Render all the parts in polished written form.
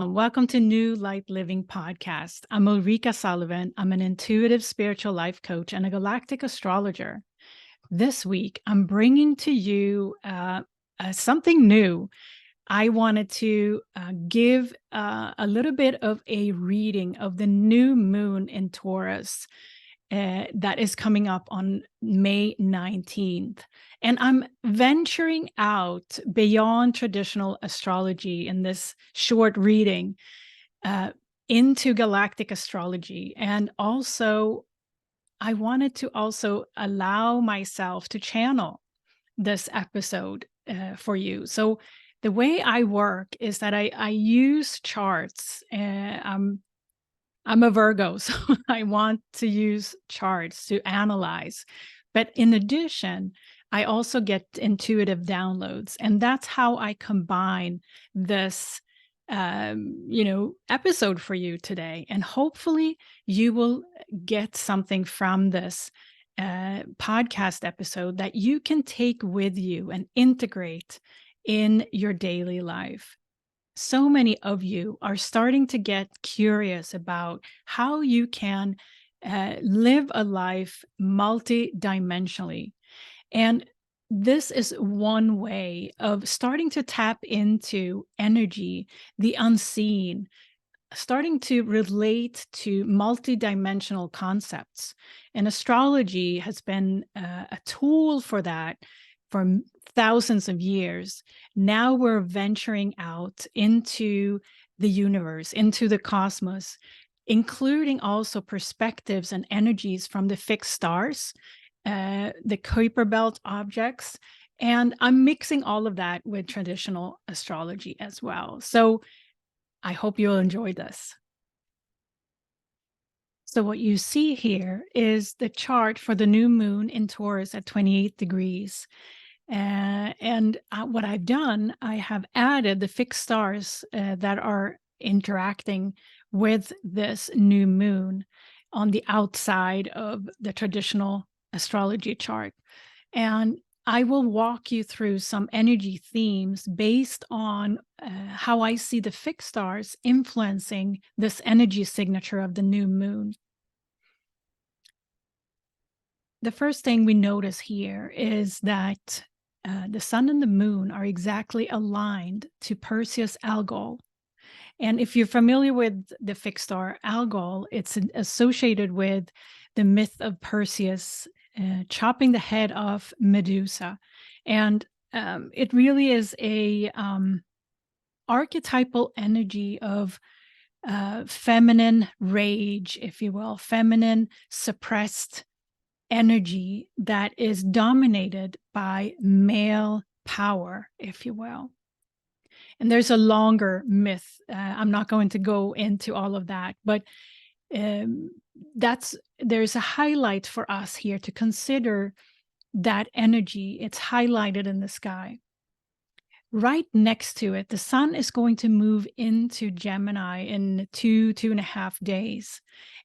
Welcome to New Light Living Podcast. I'm Ulrika Sullivan. I'm an intuitive spiritual life coach and a galactic astrologer. This week, I'm bringing to you something new. I wanted to give a little bit of a reading of the new moon in Taurus that is coming up on May 19th. And I'm venturing out beyond traditional astrology in this short reading into galactic astrology. And also, I wanted to also allow myself to channel this episode for you. So the way I work is that I use charts. I'm a Virgo, so I want to use charts to analyze. But in addition, I also get intuitive downloads, and that's how I combine this, episode for you today. And hopefully, you will get something from this podcast episode that you can take with you and integrate in your daily life. So many of you are starting to get curious about how you can live a life multidimensionally. And this is one way of starting to tap into energy, the unseen, starting to relate to multidimensional concepts. And astrology has been a tool for that for thousands of years. Now we're venturing out into the universe, into the cosmos, including also perspectives and energies from the fixed stars, the Kuiper Belt objects. And I'm mixing all of that with traditional astrology as well. So I hope you'll enjoy this. So what you see here is the chart for the new moon in Taurus at 28 degrees. What I've done, I have added the fixed stars that are interacting with this new moon on the outside of the traditional astrology chart. And I will walk you through some energy themes based on how I see the fixed stars influencing this energy signature of the new moon. The first thing we notice here is that the sun and the moon are exactly aligned to Perseus-Algol. And if you're familiar with the fixed star Algol, it's associated with the myth of Perseus chopping the head off Medusa. And it really is a archetypal energy of feminine rage, if you will, feminine suppressed energy that is dominated by male power, if you will. And there's a longer myth. I'm not going to go into all of that, but there's a highlight for us here to consider that energy. It's highlighted in the sky. Right next to it, the sun is going to move into Gemini in 2.5 days.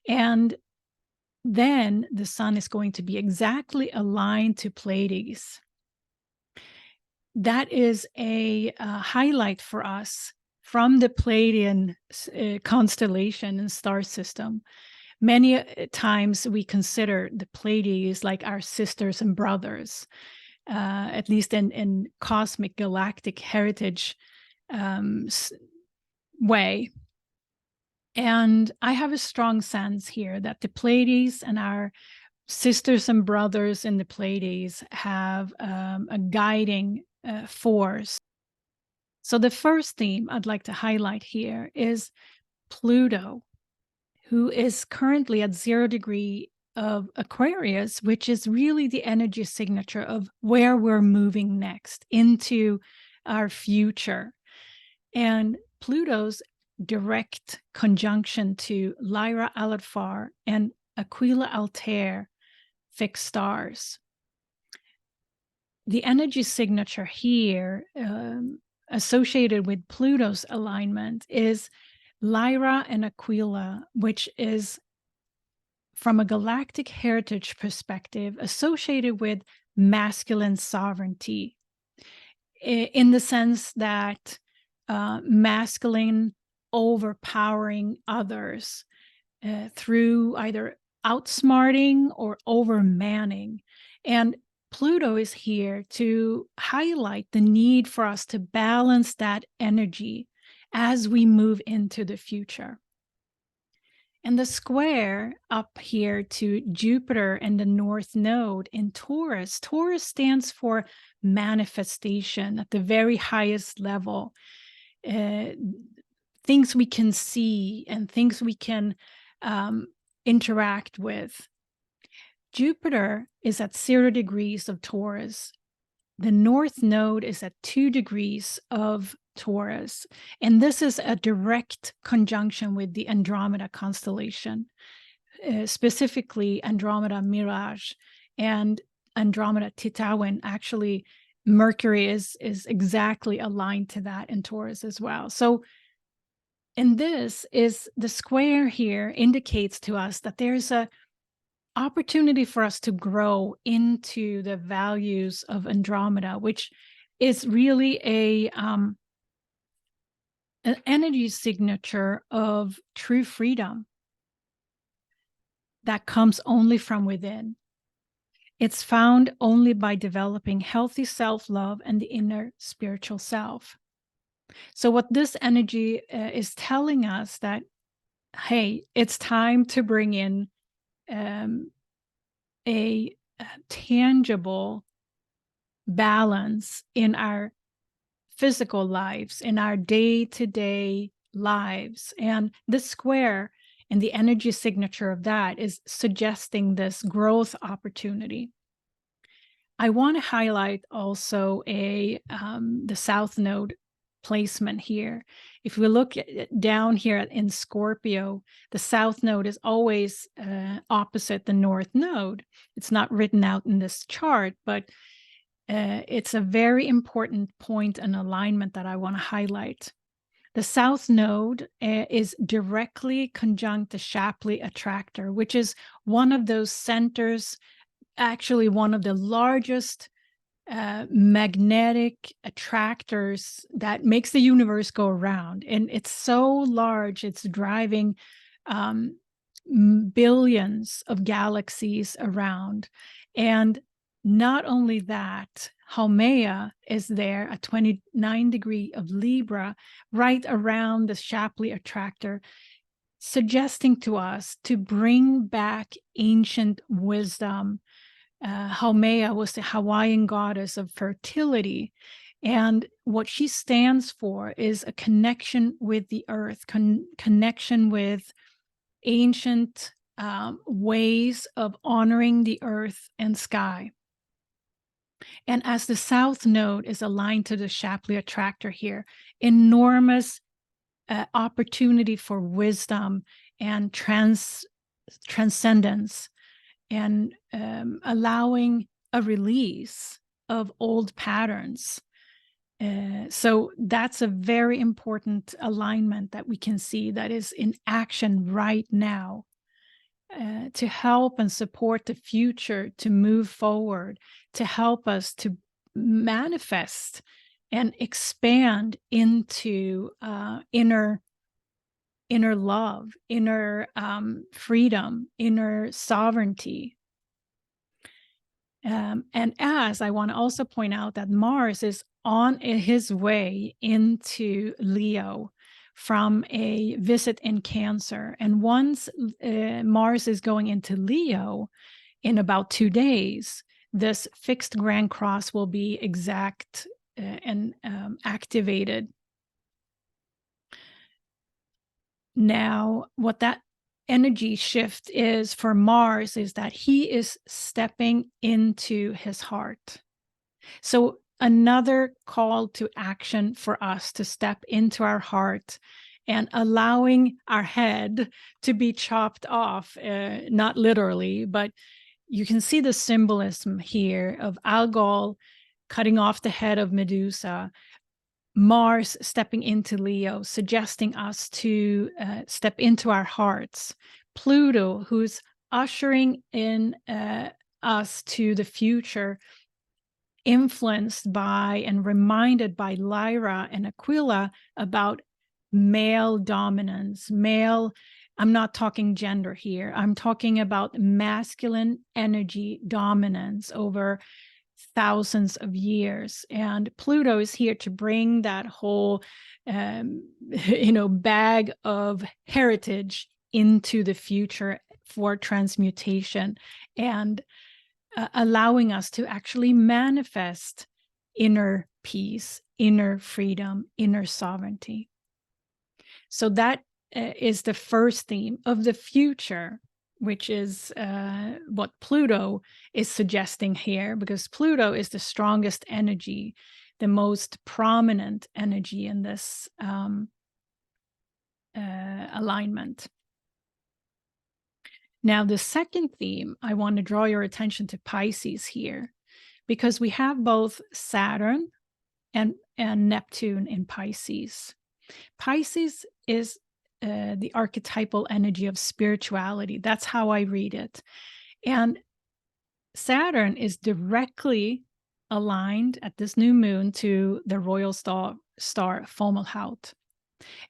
And then the sun is going to be exactly aligned to Pleiades. That is a highlight for us from the Pleiadian constellation and star system. Many times we consider the Pleiades like our sisters and brothers, at least in cosmic galactic heritage way. And I have a strong sense here that the Pleiades and our sisters and brothers in the Pleiades have a guiding force. So the first theme I'd like to highlight here is Pluto, who is currently at 0 degree of Aquarius, which is really the energy signature of where we're moving next into our future. And Pluto's direct conjunction to Lyra Alfar and Aquila Altair fixed stars. The energy signature here associated with Pluto's alignment is Lyra and Aquila, which is, from a galactic heritage perspective, associated with masculine sovereignty, in the sense that masculine overpowering others through either outsmarting or overmanning. And Pluto is here to highlight the need for us to balance that energy as we move into the future. And the square up here to Jupiter and the North Node in Taurus, Taurus stands for manifestation at the very highest level. Things we can see and things we can interact with. Jupiter is at 0 degrees of Taurus. The North Node is at 2 degrees of Taurus. And this is a direct conjunction with the Andromeda constellation, specifically Andromeda Mirage and Andromeda Titouan. Actually, Mercury is exactly aligned to that in Taurus as well. So, and this is the square here indicates to us that there's a opportunity for us to grow into the values of Andromeda, which is really an energy signature of true freedom that comes only from within. It's found only by developing healthy self-love and the inner spiritual self. So what this energy is telling us that, hey, it's time to bring in a tangible balance in our physical lives, in our day-to-day lives. And this square and the energy signature of that is suggesting this growth opportunity. I want to highlight also the South Node placement here. If we look down here in Scorpio, the South Node is always opposite the North Node. It's not written out in this chart, but it's a very important point and alignment that I want to highlight. The South Node is directly conjunct the Shapley Attractor, which is one of those centers, actually one of the largest magnetic attractors that makes the universe go around. And it's so large, it's driving billions of galaxies around. And not only that, Haumea is there at 29 degrees of Libra, right around the Shapley Attractor, suggesting to us to bring back ancient wisdom. Haumea was the Hawaiian goddess of fertility. And what she stands for is a connection with the earth, connection with ancient ways of honoring the earth and sky. And as the South Node is aligned to the Shapley Attractor here, enormous opportunity for wisdom and transcendence, and allowing a release of old patterns. So that's a very important alignment that we can see that is in action right now to help and support the future, to move forward, to help us to manifest and expand into inner love, inner freedom, inner sovereignty. And as I want to also point out that Mars is on his way into Leo from a visit in Cancer. And once Mars is going into Leo in about 2 days, this fixed Grand Cross will be exact and activated. Now, what that energy shift is for Mars is that he is stepping into his heart. So another call to action for us to step into our heart and allowing our head to be chopped off, not literally, but you can see the symbolism here of Algol cutting off the head of Medusa, Mars stepping into Leo, suggesting us to step into our hearts. Pluto, who's ushering in us to the future, influenced by and reminded by Lyra and Aquila about male dominance, I'm not talking gender here. I'm talking about masculine energy dominance over thousands of years. And Pluto is here to bring that whole, bag of heritage into the future for transmutation and allowing us to actually manifest inner peace, inner freedom, inner sovereignty. So that is the first theme of the future, which is what Pluto is suggesting here, because Pluto is the strongest energy, the most prominent energy in this alignment. Now, the second theme, I want to draw your attention to Pisces here, because we have both Saturn and Neptune in Pisces. Pisces is the archetypal energy of spirituality. That's how I read it. And Saturn is directly aligned at this new moon to the royal star Fomalhaut.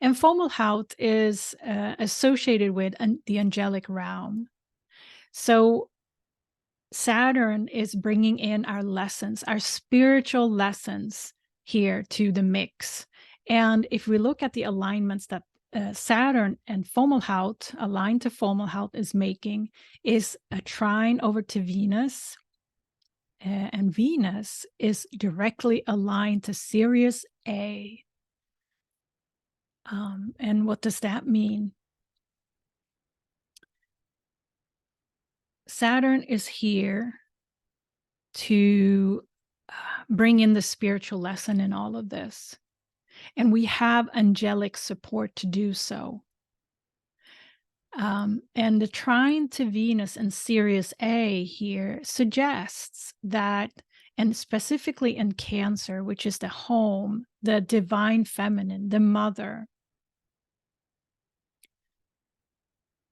And Fomalhaut is associated with the angelic realm. So Saturn is bringing in our lessons, our spiritual lessons here to the mix. And if we look at the alignments that Saturn and Fomalhaut, aligned to Fomalhaut, is making, is a trine over to Venus. And Venus is directly aligned to Sirius A. And what does that mean? Saturn is here to bring in the spiritual lesson in all of this. And we have angelic support to do so. And the trine to Venus and Sirius A here suggests that, and specifically in Cancer, which is the home, the divine feminine, the mother,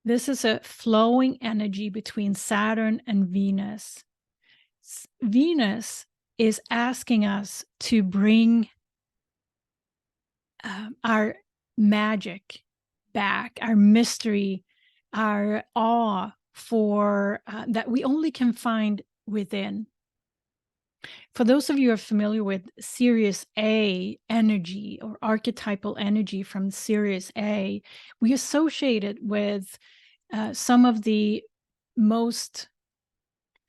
this is a flowing energy between Saturn and Venus. Venus is asking us to bring our magic back, our mystery, our awe for that we only can find within. For those of you who are familiar with Sirius A energy or archetypal energy from Sirius A, we associate it with some of the most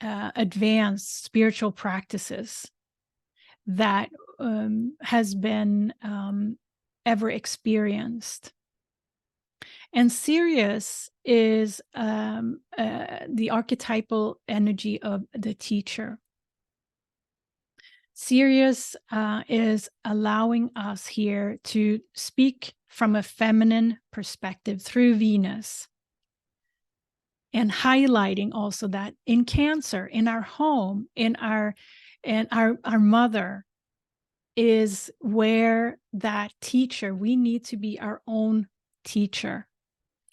advanced spiritual practices that has been ever experienced. And Sirius is the archetypal energy of the teacher. Sirius is allowing us here to speak from a feminine perspective through Venus, and highlighting also that in Cancer, in our home, in our mother is where that teacher, we need to be our own teacher,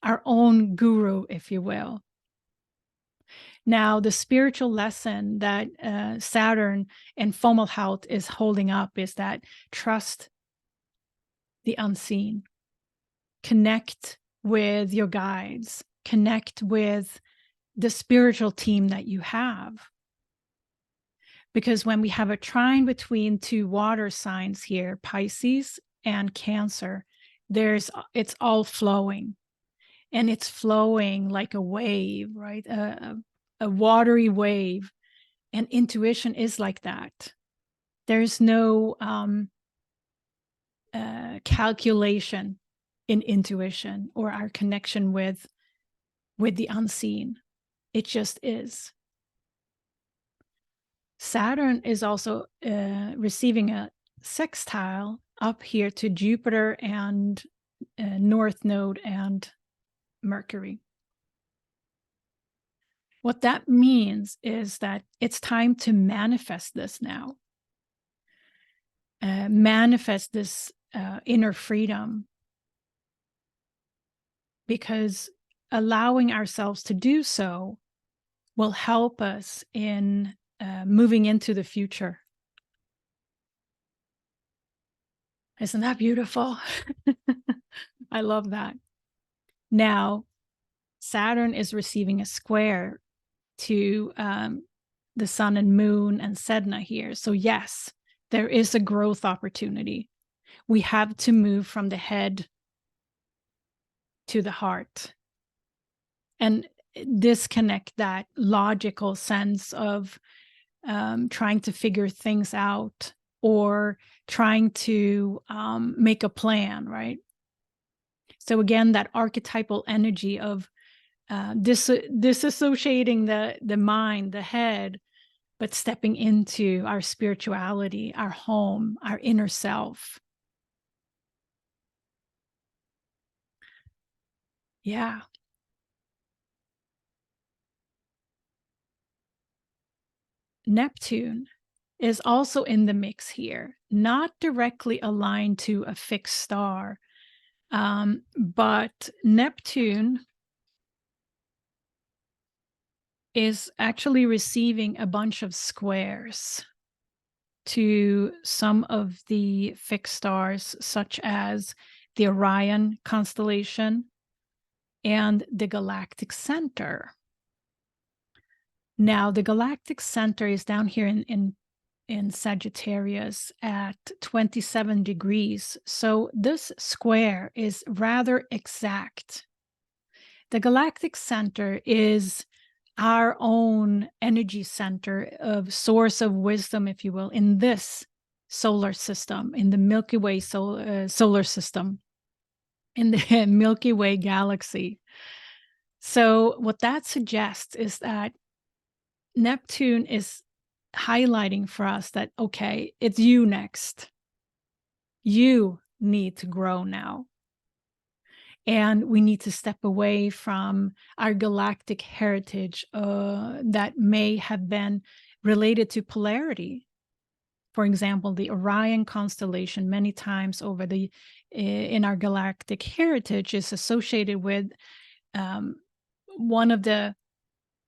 our own guru, if you will. Now, the spiritual lesson that Saturn and Fomalhaut is holding up is that trust the unseen, connect with your guides, connect with the spiritual team that you have. Because when we have a trine between two water signs here, Pisces and Cancer, it's all flowing. And it's flowing like a wave, right? A watery wave. And intuition is like that. There's no calculation in intuition or our connection with the unseen. It just is. Saturn is also receiving a sextile up here to Jupiter and North Node and Mercury. What that means is that it's time to manifest this now. Manifest this inner freedom. Because allowing ourselves to do so will help us in moving into the future. Isn't that beautiful? I love that. Now, Saturn is receiving a square to the sun and moon and Sedna here. So yes, there is a growth opportunity. We have to move from the head to the heart and disconnect that logical sense of trying to figure things out or trying to make a plan, right? So again, that archetypal energy of disassociating the mind, the head, but stepping into our spirituality, our home, our inner self. Yeah. Neptune is also in the mix here, not directly aligned to a fixed star, but Neptune is actually receiving a bunch of squares to some of the fixed stars, such as the Orion constellation and the Galactic Center. Now, the Galactic Center is down here in Sagittarius at 27 degrees. So this square is rather exact. The Galactic Center is our own energy center of source of wisdom, if you will, in this solar system, in the Milky Way solar system, in the Milky Way galaxy. So what that suggests is that Neptune is highlighting for us that, okay, it's you next. You need to grow now. And we need to step away from our galactic heritage that may have been related to polarity. For example, the Orion constellation many times over in our galactic heritage is associated with one of the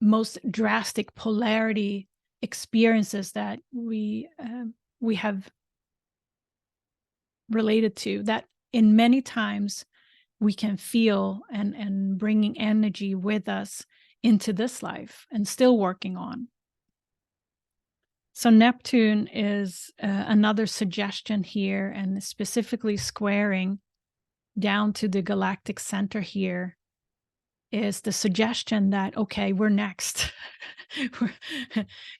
most drastic polarity experiences that we have related to, that in many times we can feel and bringing energy with us into this life and still working on. So Neptune is another suggestion here, and specifically squaring down to the galactic center here is the suggestion that, okay, we're next.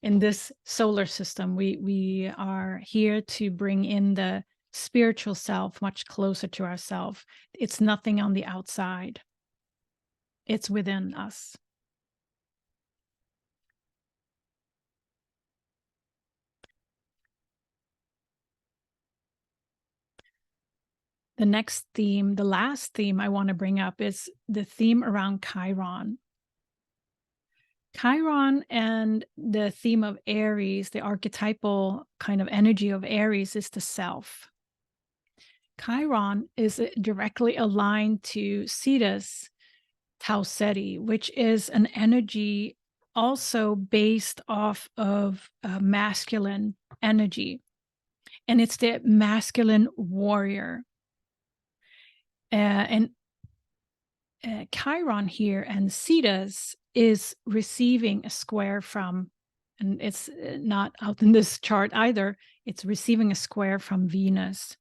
In this solar system, we are here to bring in the spiritual self much closer to ourselves. It's nothing on the outside. It's within us. The next theme, the last theme I want to bring up is the theme around Chiron. Chiron and the theme of Aries, the archetypal kind of energy of Aries, is the self. Chiron is directly aligned to Cetus, TauCeti, which is an energy also based off of masculine energy. And it's the masculine warrior. And Chiron here and Cetus is receiving a square from, and it's not out in this chart either, it's receiving a square from Venus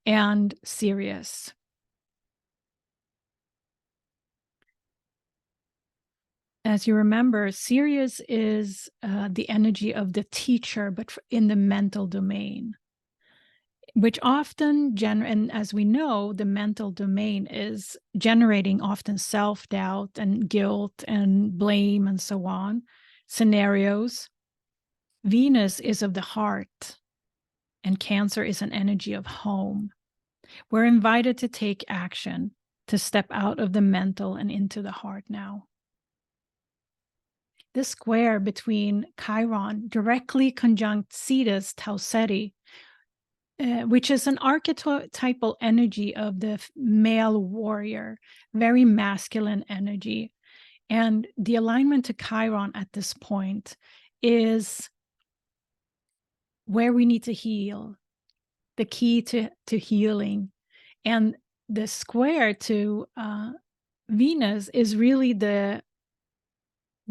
and Sirius. As you remember, Sirius is the energy of the teacher, but in the mental domain, which often, and as we know, the mental domain is generating often self-doubt and guilt and blame and so on, scenarios. Venus is of the heart, and Cancer is an energy of home. We're invited to take action, to step out of the mental and into the heart now. This square between Chiron directly conjunct Cetus, TauCeti, which is an archetypal energy of the male warrior, very masculine energy. And the alignment to Chiron at this point is where we need to heal, the key to healing. And the square to Venus is really the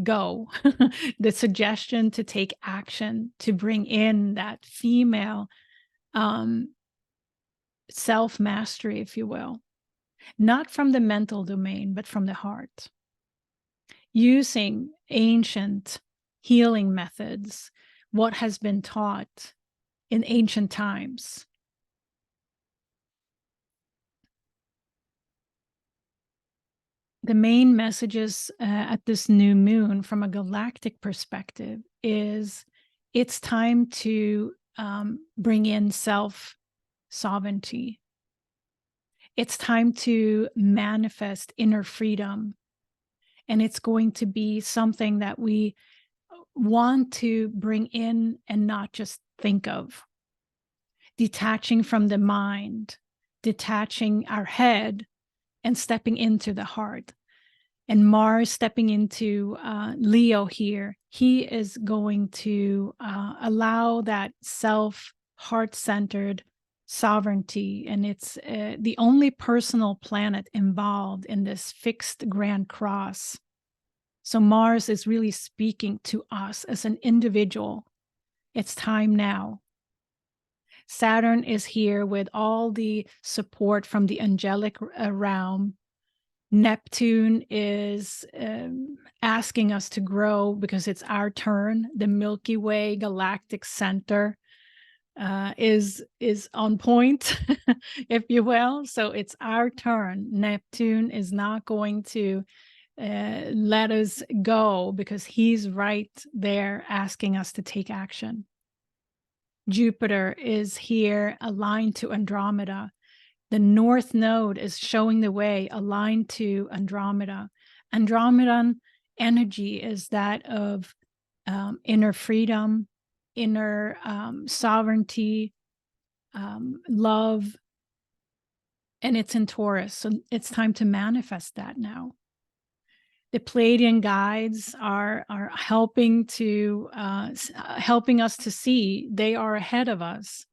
go, the suggestion to take action, to bring in that female self-mastery, if you will, not from the mental domain, but from the heart, using ancient healing methods, what has been taught in ancient times. The main messages at this new moon from a galactic perspective is it's time to bring in self-sovereignty. It's time to manifest inner freedom. And it's going to be something that we want to bring in and not just think of. Detaching from the mind, detaching our head, and stepping into the heart. And Mars stepping into Leo here, he is going to allow that heart-centered sovereignty. And it's the only personal planet involved in this fixed grand cross. So Mars is really speaking to us as an individual. It's time now. Saturn is here with all the support from the angelic realm. Neptune is asking us to grow because it's our turn. The Milky Way Galactic Center is on point, if you will. So it's our turn. Neptune is not going to let us go because he's right there asking us to take action. Jupiter is here aligned to Andromeda. The North Node is showing the way, aligned to Andromeda. Andromedan energy is that of inner freedom, inner sovereignty, love, and it's in Taurus. So it's time to manifest that now. The Pleiadian guides are helping us to see they are ahead of us.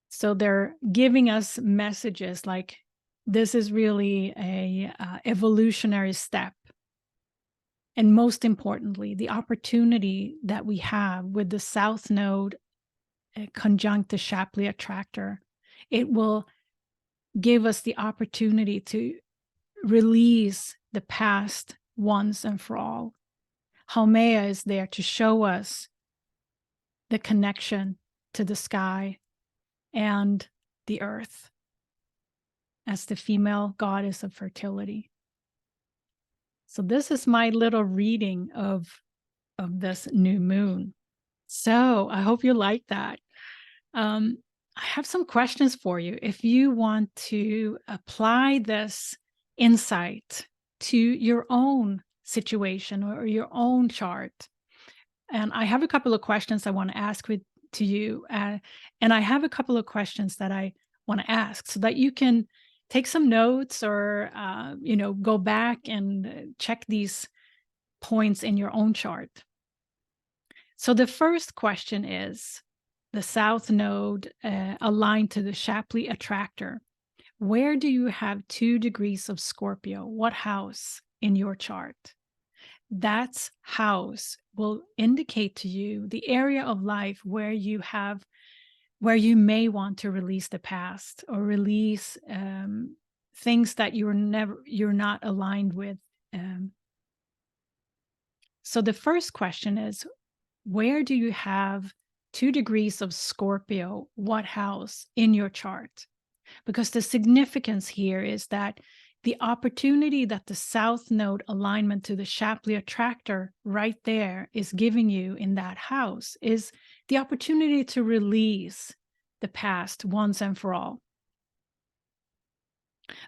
So they're giving us messages like this is really a evolutionary step. And most importantly, the opportunity that we have with the South Node conjunct the Shapley Attractor, it will give us the opportunity to release the past once and for all. Haumea is there to show us the connection to the sky and the earth as the female goddess of fertility. So this is my little reading of this new moon. So I hope you like that. I have some questions for you. If you want to apply this insight to your own situation or your own chart, and I have a couple of questions I want to ask to you, and I have a couple of questions that I want to ask so that you can take some notes or go back and check these points in your own chart. So the first question is the South Node aligned to the Shapley Attractor. Where do you have 2 degrees of Scorpio? What house in your chart? That house will indicate to you the area of life where you may want to release the past or release things that you're not aligned with. So the first question is, where do you have 2 degrees of Scorpio? What house in your chart? Because the significance here is that the opportunity that the South Node alignment to the Shapley Attractor right there is giving you in that house is the opportunity to release the past once and for all.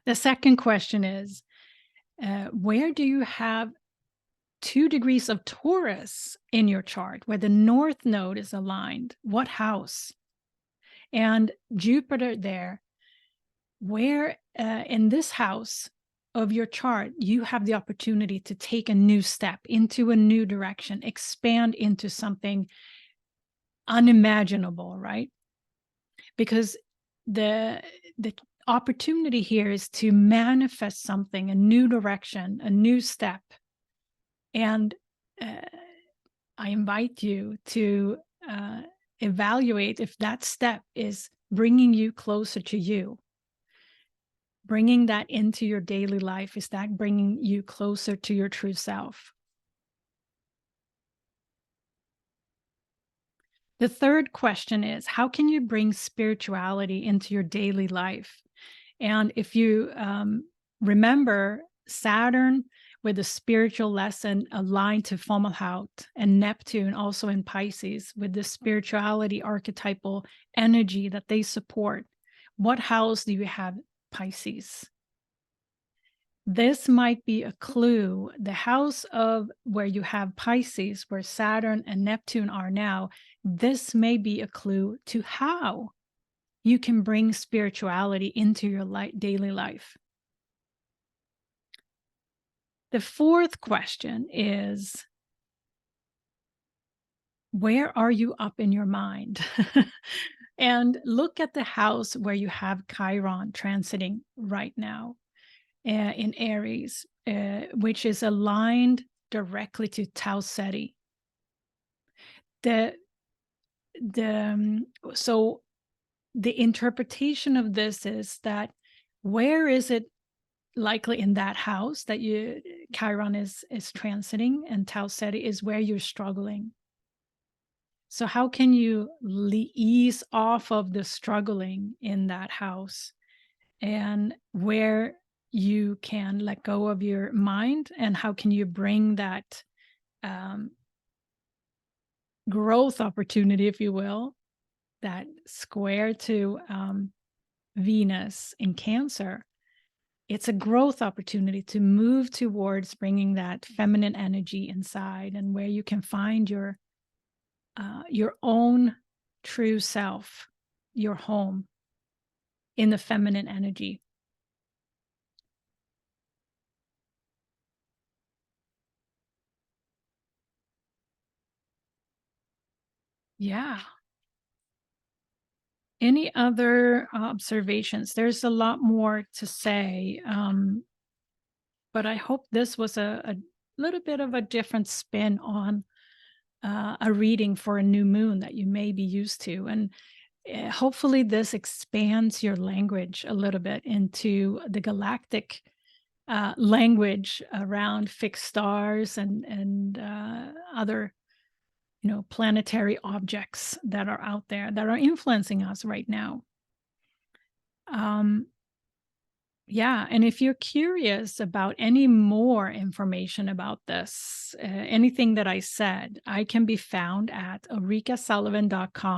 The second question is, where do you have 2 degrees of Taurus in your chart, where the North Node is aligned? What house? And Jupiter there, where in this house of your chart, you have the opportunity to take a new step into a new direction, expand into something unimaginable, right? Because the opportunity here is to manifest something, a new direction, a new step. And I invite you to evaluate if that step is bringing you closer to you. Bringing that into your daily life, is that bringing you closer to your true self? The third question is, how can you bring spirituality into your daily life? And if you remember, Saturn with the spiritual lesson aligned to Fomalhaut, and Neptune also in Pisces with the spirituality archetypal energy that they support. What house do you have Pisces? This might be a clue. The house of where you have Pisces, where Saturn and Neptune are now, this may be a clue to how you can bring spirituality into your daily life. The fourth question is, where are you up in your mind? And look at the house where you have Chiron transiting right now in Aries, which is aligned directly to TauCeti. So the interpretation of this is that, where is it likely in that house that Chiron is transiting, and TauCeti is where you're struggling. So how can you ease off of the struggling in that house, and where you can let go of your mind, and how can you bring that growth opportunity, if you will, that square to Venus in Cancer. It's a growth opportunity to move towards bringing that feminine energy inside, and where you can find your own true self, your home in the feminine energy. Yeah. Any other observations? There's a lot more to say, but I hope this was a little bit of a different spin on a reading for a new moon that you may be used to. And hopefully this expands your language a little bit into the galactic language around fixed stars and other planetary objects that are out there that are influencing us right now. Yeah, and if you're curious about any more information about this, anything that I said, I can be found at ulrikasullivan.com.